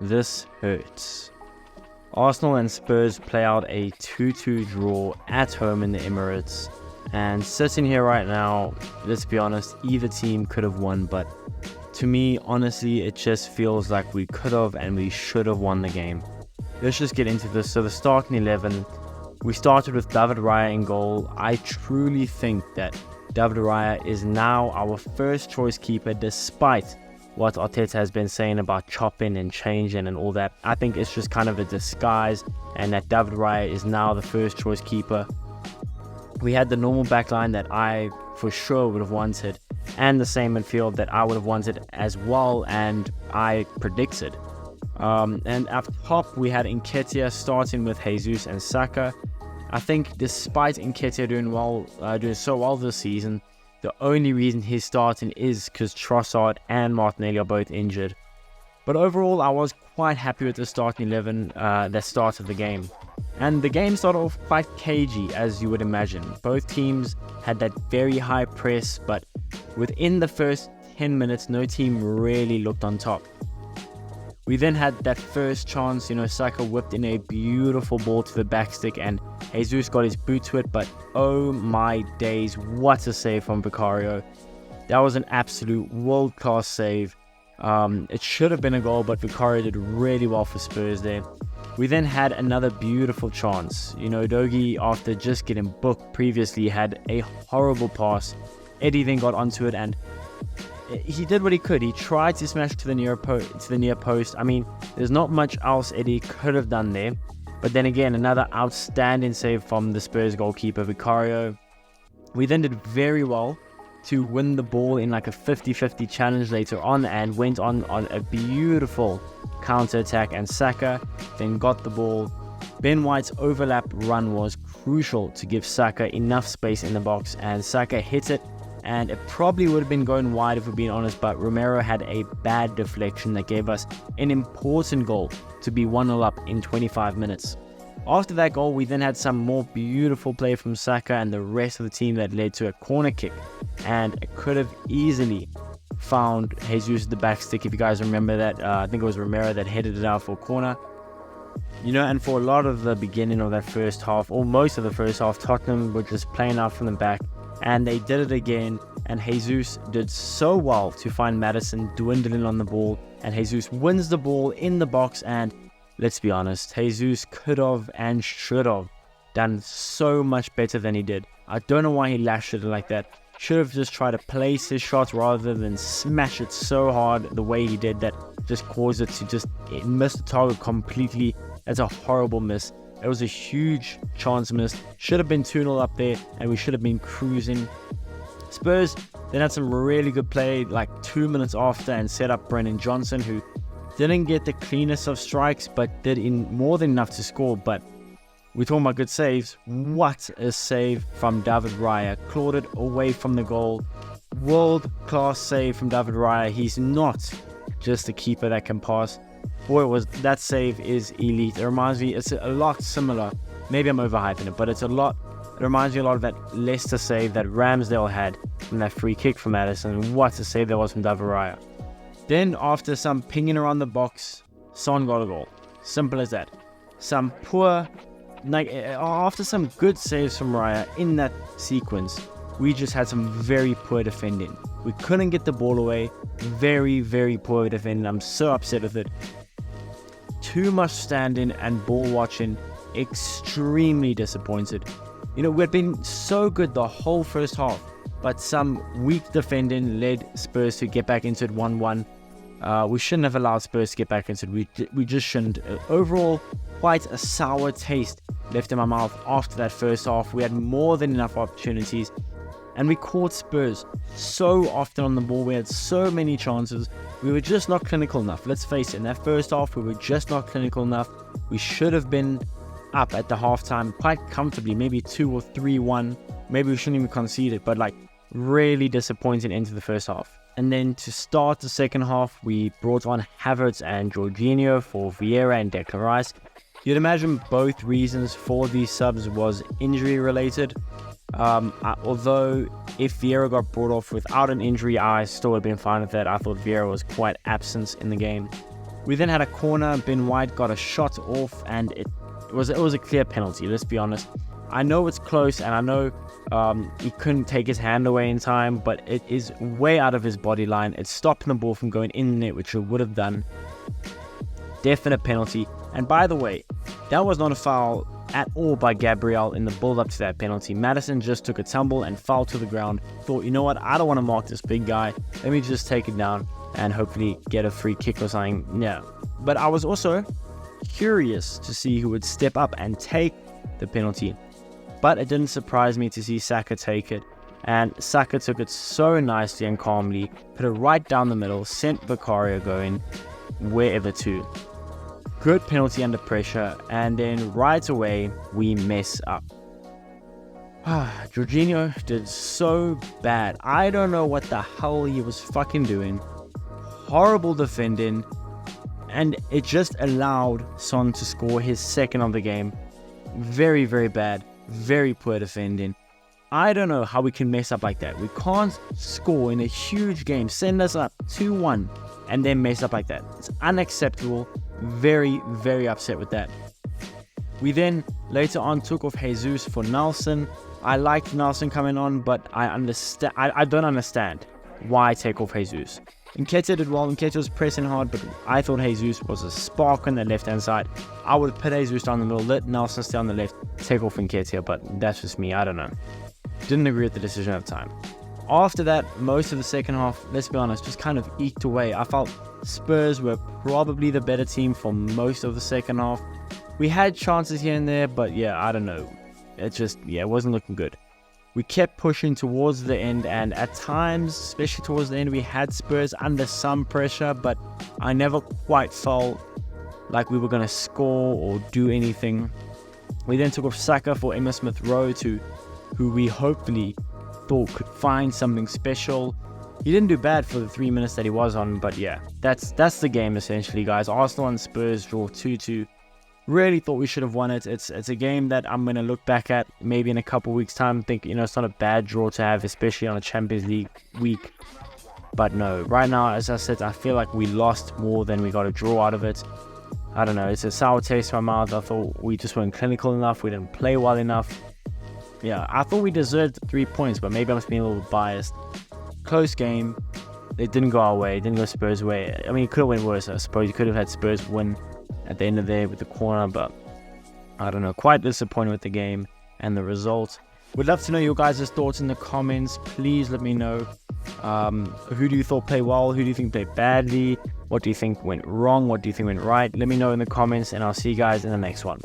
This hurts. Arsenal and Spurs play out a 2-2 draw at home in the Emirates. And sitting here right now, let's be honest, either team could have won. But to me, honestly, it just feels like we could have and we should have won the game. Let's just get into this. So the starting 11, we started with David Raya in goal. I truly think that David Raya is now our first choice keeper, despite what Arteta has been saying about chopping and changing and all that. I think it's just kind of a disguise, and that David Raya is now the first choice keeper. We had the normal backline that I for sure would have wanted, and the same midfield that I would have wanted as well, and I predicted. And up top, we had Nketiah starting with Jesus and Saka. I think despite Nketiah doing so well this season, the only reason he's starting is because Trossard and Martinelli are both injured. But overall, I was quite happy with the starting 11 that started the game. And the game started off quite cagey, as you would imagine. Both teams had that very high press, but within the first 10 minutes, no team really looked on top. We then had that first chance, Saka whipped in a beautiful ball to the back stick and Jesus got his boot to it, but oh my days, what a save from Vicario. That was an absolute world-class save. It should have been a goal, but Vicario did really well for Spurs there. We then had another beautiful chance. Dogi, after just getting booked previously, had a horrible pass. Eddie then got onto it and he did what he could. He tried to smash to the near post. I mean, there's not much else Eddie could have done there. But then again, another outstanding save from the Spurs goalkeeper, Vicario. We then did very well to win the ball in like a 50-50 challenge later on and went on a beautiful counter-attack, and Saka then got the ball. Ben White's overlap run was crucial to give Saka enough space in the box, and Saka hit it. And it probably would have been going wide if we're being honest, but Romero had a bad deflection that gave us an important goal to be 1-0 up in 25 minutes. After that goal, we then had some more beautiful play from Saka and the rest of the team that led to a corner kick. And it could have easily found Jesus at the back stick, if you guys remember that. I think it was Romero that headed it out for a corner. And for a lot of the beginning of that first half, or most of the first half, Tottenham were just playing out from the back. And they did it again, and Jesus did so well to find Maddison dwindling on the ball, and Jesus wins the ball in the box. And let's be honest, Jesus could have and should have done so much better than he did. I don't know why he lashed it like that. Should have just tried to place his shot rather than smash it so hard the way he did. That just caused it to miss the target completely. That's a horrible miss. It was a huge chance missed. Should have been 2-0 up there, and we should have been cruising. Spurs then had some really good play like 2 minutes after and set up Brennan Johnson, who didn't get the cleanest of strikes, but did more than enough to score. But we're talking about good saves. What a save from David Raya. Clawed it away from the goal. World-class save from David Raya. He's not just a keeper that can pass. Boy, that save is elite. It reminds me, it's a lot similar. Maybe I'm overhyping it, but it reminds me a lot of that Leicester save that Ramsdale had from that free kick from Maddison. What a save that was from David Raya. Then, after some pinging around the box, Son got a goal. Simple as that. After some good saves from Raya in that sequence, we just had some very poor defending. We couldn't get the ball away. Very, very poor defending. I'm so upset with it. Too much standing and ball watching. Extremely disappointed. We had been so good the whole first half, but some weak defending led Spurs to get back into it 1-1. We shouldn't have allowed Spurs to get back into it. We just shouldn't. Overall, quite a sour taste left in my mouth after that first half. We had more than enough opportunities, and we caught Spurs so often on the ball. We had so many chances. We were just not clinical enough. Let's face it, in that first half, we were just not clinical enough. We should have been up at the halftime quite comfortably, maybe 2 or 3-1. Maybe we shouldn't even concede it, but really disappointing into the first half. And then to start the second half, we brought on Havertz and Jorginho for Vieira and Declan Rice. You'd imagine both reasons for these subs was injury related. Although if Vieira got brought off without an injury, I still would have been fine with that. I thought Vieira was quite absent in the game. We then had a corner. Ben White got a shot off, and it was a clear penalty. Let's be honest. I know it's close, and I know he couldn't take his hand away in time, but it is way out of his body line. It's stopping the ball from going in the net, which it would have done. Definite penalty. And by the way, that was not a foul at all by Gabriel in the build-up to that penalty. Maddison just took a tumble and fell to the ground. Thought, you know what, I don't want to mark this big guy. Let me just take it down and hopefully get a free kick or something. No. But I was also curious to see who would step up and take the penalty. But it didn't surprise me to see Saka take it. And Saka took it so nicely and calmly, put it right down the middle, sent Vicario going wherever to. Good penalty under pressure, and then right away we mess up. Jorginho did so bad. I don't know what the hell he was fucking doing. Horrible defending, and it just allowed Son to score his second of the game. Very, very bad. Very poor defending. I don't know how we can mess up like that. We can't score in a huge game, send us up 2-1, and then mess up like that. It's unacceptable. Very, very upset with that. We then later on took off Jesus for Nelson. I liked Nelson coming on, but I don't understand why take off Jesus. Nketiah did well. Nketiah was pressing hard, but I thought Jesus was a spark on the left-hand side. I would put Jesus down the middle, let Nelson stay on the left, take off Nketiah, but that's just me. I don't know. Didn't agree with the decision at the time. After that, most of the second half, let's be honest, just kind of eked away. I felt Spurs were probably the better team for most of the second half. We had chances here and there, but yeah, I don't know. It wasn't looking good. We kept pushing towards the end, and at times, especially towards the end, we had Spurs under some pressure, but I never quite felt like we were going to score or do anything. We then took off Saka for Emma Smith-Rowe, who we hopefully thought could find something special. He didn't do bad for the 3 minutes that he was on, but yeah, that's the game essentially, guys. Arsenal and Spurs draw 2-2. Really thought we should have won it. It's a game that I'm going to look back at maybe in a couple weeks time, think, it's not a bad draw to have, especially on a Champions League week. But no, right now, as I said, I feel like we lost more than we got a draw out of it. I don't know, it's a sour taste in my mouth. I thought we just weren't clinical enough, we didn't play well enough. Yeah, I thought we deserved 3 points, but maybe I'm just being a little biased. Close game. It didn't go our way, it didn't go Spurs' way. I mean, it could have went worse, I suppose. You could have had Spurs win at the end of the day with the corner, but I don't know, quite disappointed with the game and the result. Would love to know your guys' thoughts in the comments. Please let me know. Who do you thought played well? Who do you think played badly? What do you think went wrong? What do you think went right? Let me know in the comments, and I'll see you guys in the next one.